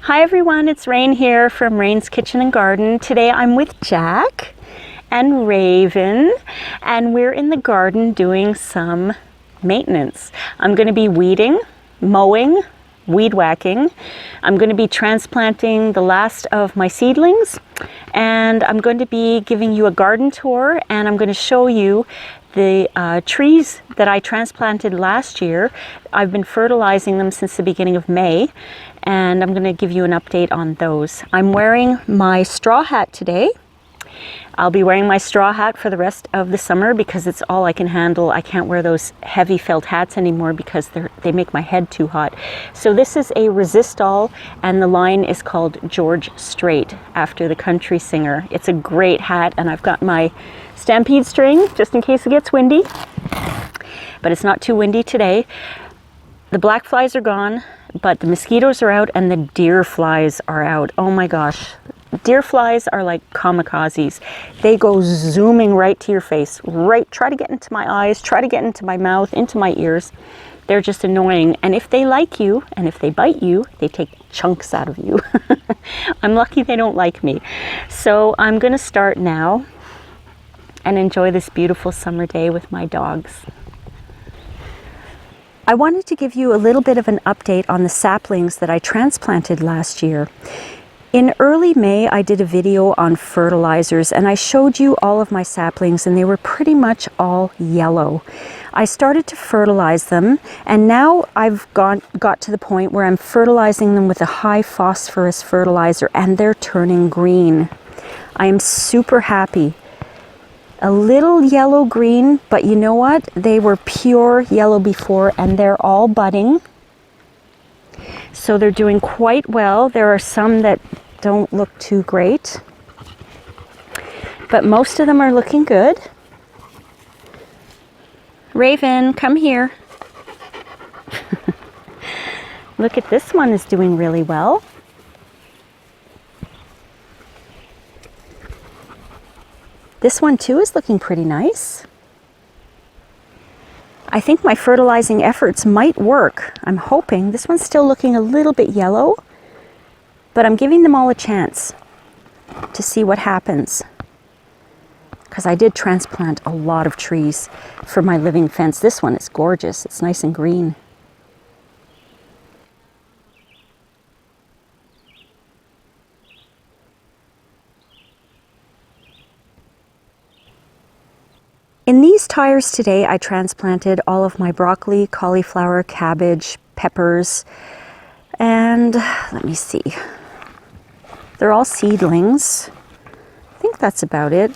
Hi everyone, it's Rain here from Rain's Kitchen and Garden. Today I'm with Jack and Raven and we're in the garden doing some maintenance. I'm going to be weeding, mowing, weed whacking. I'm going to be transplanting the last of my seedlings and I'm going to be giving you a garden tour and I'm going to show you the trees that I transplanted last year. I've been fertilizing them since the beginning of May and I'm going to give you an update on those. I'm wearing my straw hat today. I'll be wearing my straw hat for the rest of the summer because it's all I can handle. I can't wear those heavy felt hats anymore because they make my head too hot. So this is a resistol and the line is called George Strait after the country singer. It's a great hat and I've got my stampede string just in case it gets windy, but it's not too windy today. The black flies are gone, but the mosquitoes are out and the deer flies are out. Oh my gosh. Deer flies are like kamikazes. They go zooming right to your face, try to get into my eyes, try to get into my mouth, into my ears. They're just annoying. And if they like you and if they bite you, they take chunks out of you. I'm lucky they don't like me. So I'm going to start now and enjoy this beautiful summer day with my dogs. I wanted to give you a little bit of an update on the saplings that I transplanted last year. In early May, I did a video on fertilizers and I showed you all of my saplings and they were pretty much all yellow. I started to fertilize them and now I've got to the point where I'm fertilizing them with a high phosphorus fertilizer and they're turning green. I am super happy. A little yellow green, but you know what? They were pure yellow before and they're all budding. So they're doing quite well. There are some that don't look too great, but most of them are looking good. Raven, come here. Look at this one is doing really well. This one too is looking pretty nice. I think my fertilizing efforts might work. I'm hoping. This one's still looking a little bit yellow, but I'm giving them all a chance to see what happens. Because I did transplant a lot of trees for my living fence. This one is gorgeous. It's nice and green. In these tires today, I transplanted all of my broccoli, cauliflower, cabbage, peppers, and let me see. They're all seedlings. I think that's about it.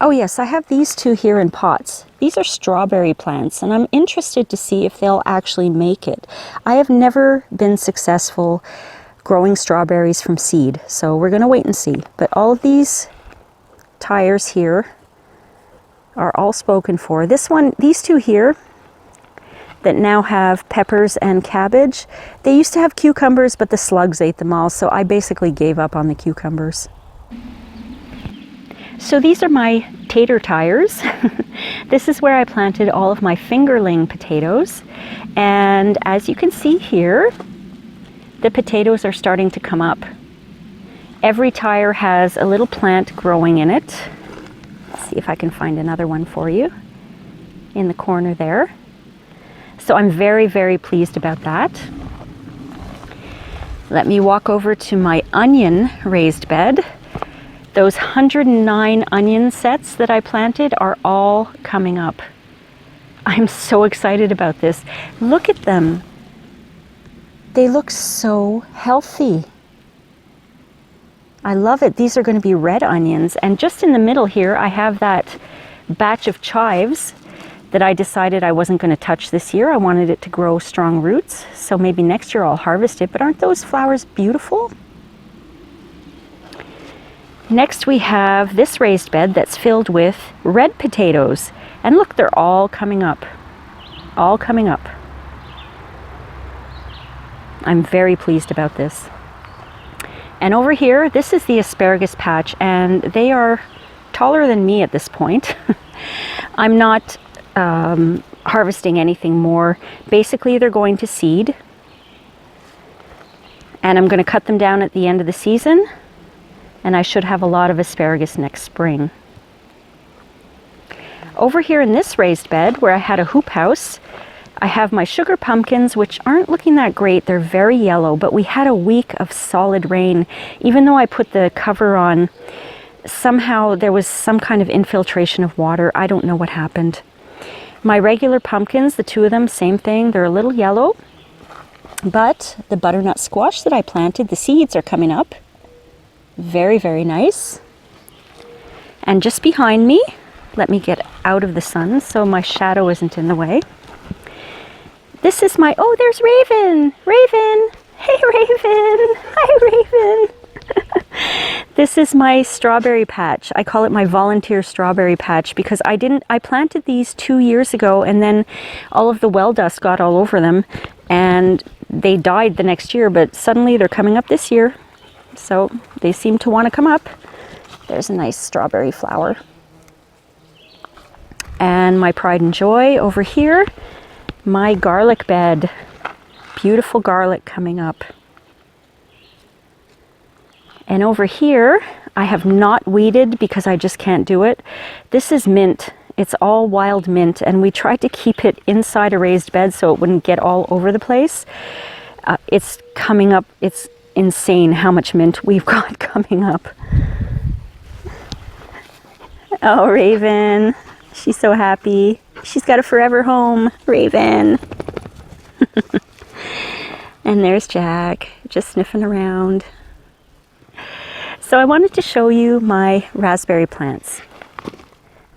Oh yes, I have these two here in pots. These are strawberry plants, and I'm interested to see if they'll actually make it. I have never been successful growing strawberries from seed, so we're gonna wait and see. But all of these tires here are all spoken for. This one, these two here that now have peppers and cabbage, they used to have cucumbers, but the slugs ate them all, so I basically gave up on the cucumbers. So these are my tater tires. This is where I planted all of my fingerling potatoes, and as you can see here, the potatoes are starting to come up. Every tire has a little plant growing in it. See if I can find another one for you in the corner there. So I'm very, very pleased about that. Let me walk over to my onion raised bed. Those 109 onion sets that I planted are all coming up. I'm so excited about this. Look at them. They look so healthy. I love it. These are going to be red onions. And just in the middle here, I have that batch of chives that I decided I wasn't going to touch this year. I wanted it to grow strong roots. So maybe next year I'll harvest it. But aren't those flowers beautiful? Next we have this raised bed that's filled with red potatoes. And look, they're all coming up. All coming up. I'm very pleased about this. And over here, this is the asparagus patch, and they are taller than me at this point. I'm not harvesting anything more. Basically, they're going to seed. And I'm going to cut them down at the end of the season, and I should have a lot of asparagus next spring. Over here in this raised bed where I had a hoop house, I have my sugar pumpkins, which aren't looking that great. They're very yellow, but we had a week of solid rain. Even though I put the cover on, somehow there was some kind of infiltration of water. I don't know what happened. My regular pumpkins, the two of them, same thing. They're a little yellow, but the butternut squash that I planted, the seeds are coming up. Very, very nice. And just behind me, let me get out of the sun so my shadow isn't in the way. This is my, oh, there's Raven. Raven. Hey, Raven. Hi, Raven. This is my strawberry patch. I call it my volunteer strawberry patch because I planted these 2 years ago, and then all of the well dust got all over them and they died the next year, but suddenly they're coming up this year. So they seem to want to come up. There's a nice strawberry flower. And my pride and joy over here, my garlic bed. Beautiful garlic coming up. And over here, I have not weeded because I just can't do it. This is mint. It's all wild mint, and we tried to keep it inside a raised bed so it wouldn't get all over the place. It's coming up. It's insane how much mint we've got coming up. Oh, Raven. She's so happy. She's got a forever home, Raven. And there's Jack, just sniffing around. So I wanted to show you my raspberry plants.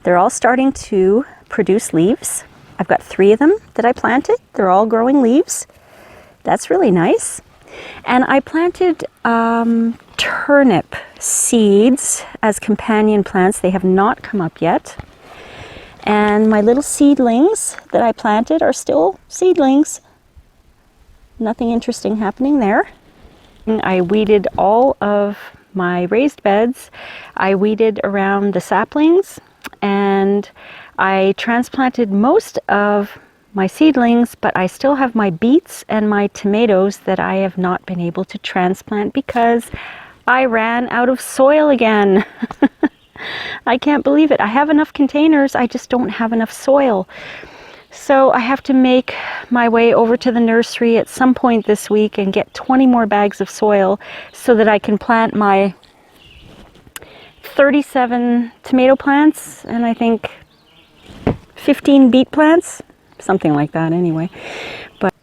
They're all starting to produce leaves. I've got 3 of them that I planted. They're all growing leaves. That's really nice. And I planted turnip seeds as companion plants. They have not come up yet. And my little seedlings that I planted are still seedlings. Nothing interesting happening there. I weeded all of my raised beds. I weeded around the saplings, and I transplanted most of my seedlings, but I still have my beets and my tomatoes that I have not been able to transplant because I ran out of soil again. I can't believe it. I have enough containers, I just don't have enough soil. So I have to make my way over to the nursery at some point this week and get 20 more bags of soil so that I can plant my 37 tomato plants and I think 15 beet plants, something like that anyway. But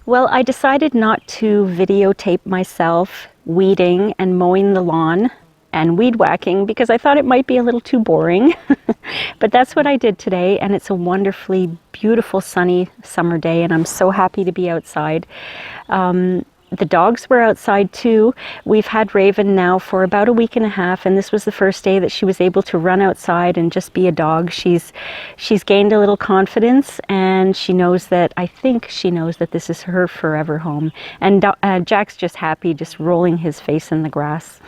well, I decided not to videotape myself weeding and mowing the lawn and weed whacking because I thought it might be a little too boring. But that's what I did today, and it's a wonderfully beautiful sunny summer day, and I'm so happy to be outside. The dogs were outside too. We've had Raven now for about a week and a half, and this was the first day that she was able to run outside and just be a dog. She's gained a little confidence, and she knows that, I think she knows that this is her forever home. And Jack's just happy, just rolling his face in the grass.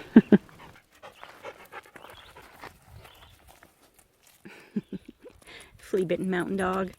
Flea-bitten mountain dog.